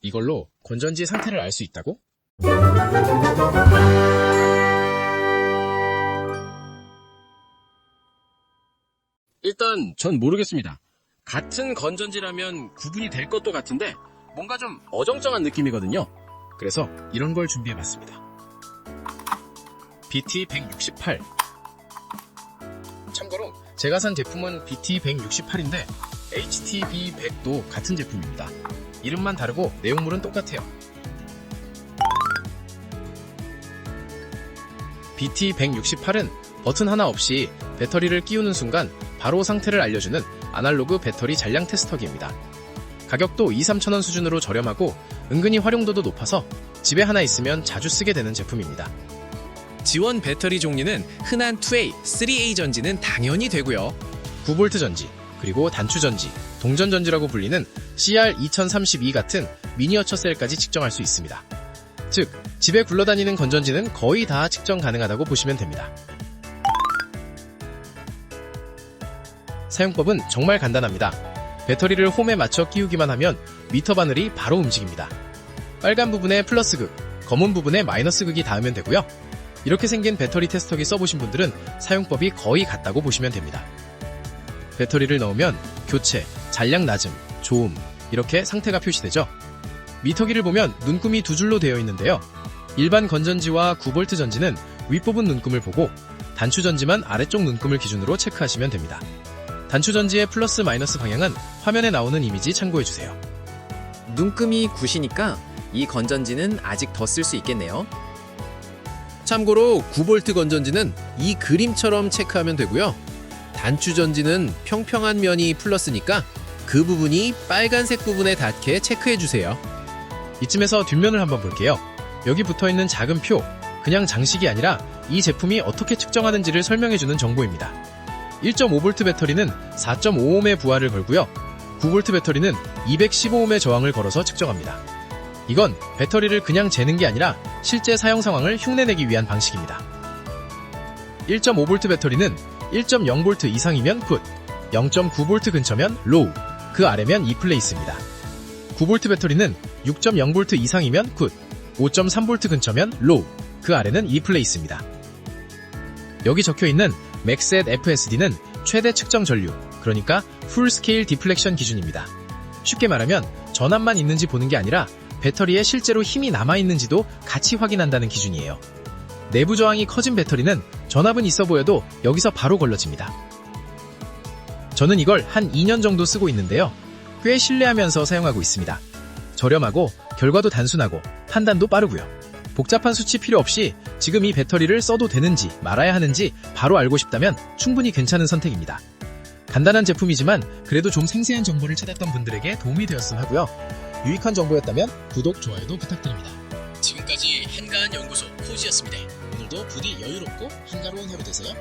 이걸로 건전지 상태를 알 수 있다고? 일단 전 모르겠습니다. 같은 건전지라면 구분이 될 것도 같은데 뭔가 좀 어정쩡한 느낌이거든요. 그래서 이런 걸 준비해봤습니다. BT168. 참고로 제가 산 제품은 BT168인데 HTB100도 같은 제품입니다. 이름만 다르고 내용물은 똑같아요. BT168은 버튼 하나 없이 배터리를 끼우는 순간 바로 상태를 알려주는 아날로그 배터리 잔량 테스터기입니다. 가격도 2-3천원 수준으로 저렴하고 은근히 활용도도 높아서 집에 하나 있으면 자주 쓰게 되는 제품입니다. 지원 배터리 종류는 흔한 2A, 3A 전지는 당연히 되고요. 9V 전지, 그리고 단추 전지, 동전 전지라고 불리는 CR2032 같은 미니어처 셀까지 측정할 수 있습니다. 즉, 집에 굴러다니는 건전지는 거의 다 측정 가능하다고 보시면 됩니다. 사용법은 정말 간단합니다. 배터리를 홈에 맞춰 끼우기만 하면 미터 바늘이 바로 움직입니다. 빨간 부분에 플러스 극, 검은 부분에 마이너스 극이 닿으면 되고요. 이렇게 생긴 배터리 테스터기 써보신 분들은 사용법이 거의 같다고 보시면 됩니다. 배터리를 넣으면 교체, 잔량 낮음, 좋음 이렇게 상태가 표시되죠. 미터기를 보면 눈금이 두 줄로 되어 있는데요. 일반 건전지와 9V 전지는 윗부분 눈금을 보고 단추 전지만 아래쪽 눈금을 기준으로 체크하시면 됩니다. 단추 전지의 플러스 마이너스 방향은 화면에 나오는 이미지 참고해주세요. 눈금이 9시니까 이 건전지는 아직 더 쓸 수 있겠네요. 참고로 9V 건전지는 이 그림처럼 체크하면 되고요. 단추 전지는 평평한 면이 플러스니까 그 부분이 빨간색 부분에 닿게 체크해주세요. 이쯤에서 뒷면을 한번 볼게요. 여기 붙어있는 작은 표, 그냥 장식이 아니라 이 제품이 어떻게 측정하는지를 설명해주는 정보입니다. 1.5V 배터리는 4.5ohm의 부하를 걸고요. 9V 배터리는 215ohm의 저항을 걸어서 측정합니다. 이건 배터리를 그냥 재는 게 아니라 실제 사용 상황을 흉내내기 위한 방식입니다. 1.5V 배터리는 1.0V 이상이면 굿, 0.9V 근처면 로우, 그 아래면 이 플레이스입니다. 9V 배터리는 6.0V 이상이면 굿, 5.3V 근처면 로우, 그 아래는 이 플레이스입니다. 여기 적혀있는 맥셋 FSD는 최대 측정 전류, 그러니까 풀 스케일 디플렉션 기준입니다. 쉽게 말하면 전압만 있는지 보는 게 아니라 배터리에 실제로 힘이 남아있는지도 같이 확인한다는 기준이에요. 내부 저항이 커진 배터리는 전압은 있어 보여도 여기서 바로 걸러집니다. 저는 이걸 한 2년 정도 쓰고 있는데요. 꽤 신뢰하면서 사용하고 있습니다. 저렴하고 결과도 단순하고 판단도 빠르고요. 복잡한 수치 필요 없이 지금 이 배터리를 써도 되는지 말아야 하는지 바로 알고 싶다면 충분히 괜찮은 선택입니다. 간단한 제품이지만 그래도 좀 생생한 정보를 찾았던 분들에게 도움이 되었으면 하고요. 유익한 정보였다면 구독, 좋아요도 부탁드립니다. 지금까지 한가한 연구소 코지였습니다. 오늘도 부디 여유롭고 한가로운 하루 되세요.